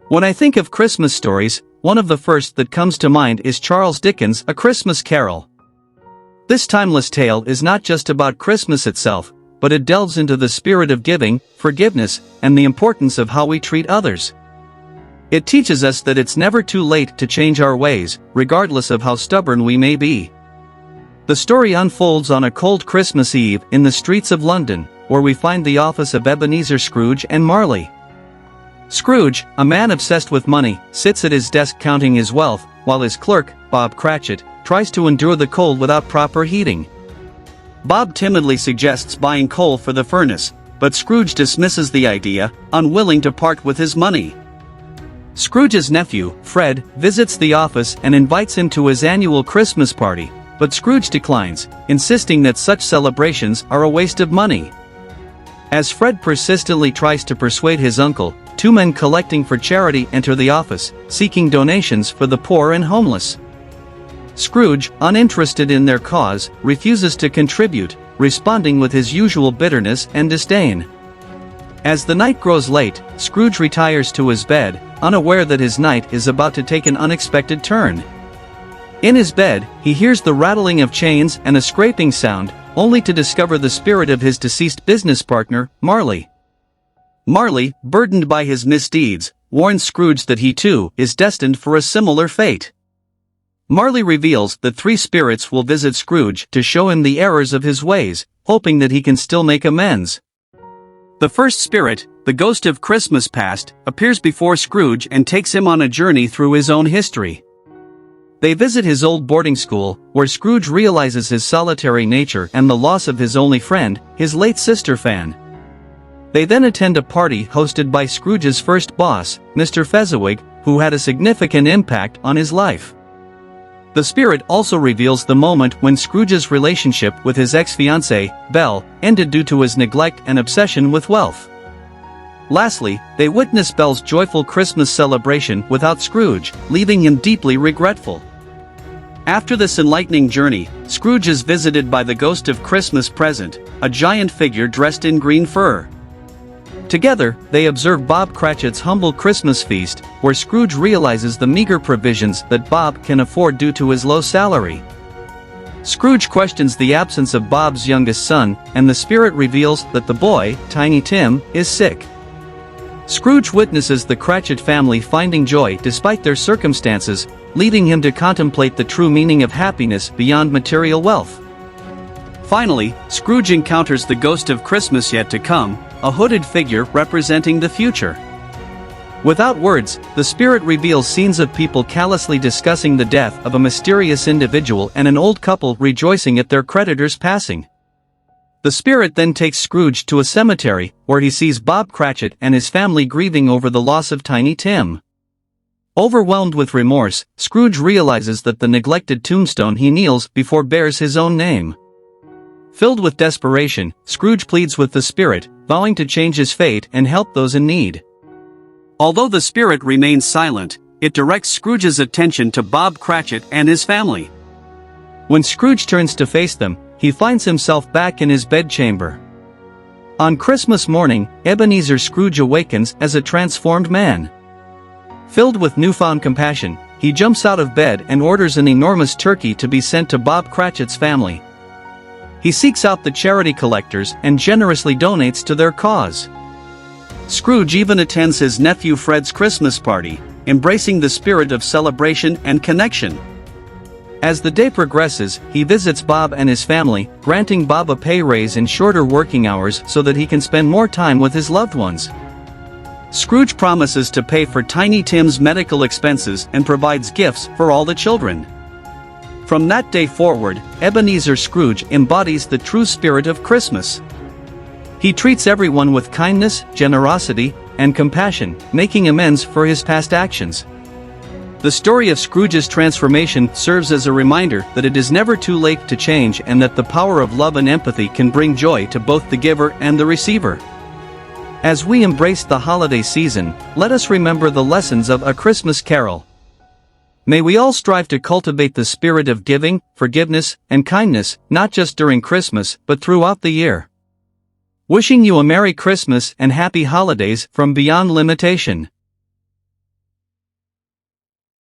When I think of Christmas stories, one of the first that comes to mind is Charles Dickens' A Christmas Carol. This timeless tale is not just about Christmas itself, but it delves into the spirit of giving, forgiveness, and the importance of how we treat others. It teaches us that it's never too late to change our ways, regardless of how stubborn we may be. The story unfolds on a cold Christmas Eve in the streets of London, where we find the office of Ebenezer Scrooge and Marley. Scrooge, a man obsessed with money, sits at his desk counting his wealth, while his clerk, Bob Cratchit, tries to endure the cold without proper heating. Bob timidly suggests buying coal for the furnace, but Scrooge dismisses the idea, unwilling to part with his money. Scrooge's nephew, Fred, visits the office and invites him to his annual Christmas party, but Scrooge declines, insisting that such celebrations are a waste of money. As Fred persistently tries to persuade his uncle, two men collecting for charity enter the office, seeking donations for the poor and homeless. Scrooge, uninterested in their cause, refuses to contribute, responding with his usual bitterness and disdain. As the night grows late, Scrooge retires to his bed, unaware that his night is about to take an unexpected turn. In his bed, he hears the rattling of chains and a scraping sound, only to discover the spirit of his deceased business partner, Marley. Marley, burdened by his misdeeds, warns Scrooge that he too is destined for a similar fate. Marley reveals that three spirits will visit Scrooge to show him the errors of his ways, hoping that he can still make amends. The first spirit, the ghost of Christmas past, appears before Scrooge and takes him on a journey through his own history. They visit his old boarding school, where Scrooge realizes his solitary nature and the loss of his only friend, his late sister Fan. They then attend a party hosted by Scrooge's first boss, Mr. Fezziwig, who had a significant impact on his life. The spirit also reveals the moment when Scrooge's relationship with his ex-fiancée, Belle, ended due to his neglect and obsession with wealth. Lastly, they witness Belle's joyful Christmas celebration without Scrooge, leaving him deeply regretful. After this enlightening journey, Scrooge is visited by the ghost of Christmas present, a giant figure dressed in green fur. Together, they observe Bob Cratchit's humble Christmas feast, where Scrooge realizes the meager provisions that Bob can afford due to his low salary. Scrooge questions the absence of Bob's youngest son, and the spirit reveals that the boy, Tiny Tim, is sick. Scrooge witnesses the Cratchit family finding joy despite their circumstances, leading him to contemplate the true meaning of happiness beyond material wealth. Finally, Scrooge encounters the ghost of Christmas yet to come, a hooded figure representing the future. Without words, the spirit reveals scenes of people callously discussing the death of a mysterious individual and an old couple rejoicing at their creditor's passing. The spirit then takes Scrooge to a cemetery, where he sees Bob Cratchit and his family grieving over the loss of Tiny Tim. Overwhelmed with remorse, Scrooge realizes that the neglected tombstone he kneels before bears his own name. Filled with desperation, Scrooge pleads with the spirit, vowing to change his fate and help those in need. Although the spirit remains silent, it directs Scrooge's attention to Bob Cratchit and his family. When Scrooge turns to face them, he finds himself back in his bedchamber. On Christmas morning, Ebenezer Scrooge awakens as a transformed man. Filled with newfound compassion, he jumps out of bed and orders an enormous turkey to be sent to Bob Cratchit's family. He seeks out the charity collectors and generously donates to their cause. Scrooge even attends his nephew Fred's Christmas party, embracing the spirit of celebration and connection. As the day progresses, he visits Bob and his family, granting Bob a pay raise and shorter working hours so that he can spend more time with his loved ones. Scrooge promises to pay for Tiny Tim's medical expenses and provides gifts for all the children. From that day forward, Ebenezer Scrooge embodies the true spirit of Christmas. He treats everyone with kindness, generosity, and compassion, making amends for his past actions. The story of Scrooge's transformation serves as a reminder that it is never too late to change and that the power of love and empathy can bring joy to both the giver and the receiver. As we embrace the holiday season, let us remember the lessons of A Christmas Carol. May we all strive to cultivate the spirit of giving, forgiveness, and kindness, not just during Christmas, but throughout the year. Wishing you a Merry Christmas and Happy Holidays from Beyond Limitation.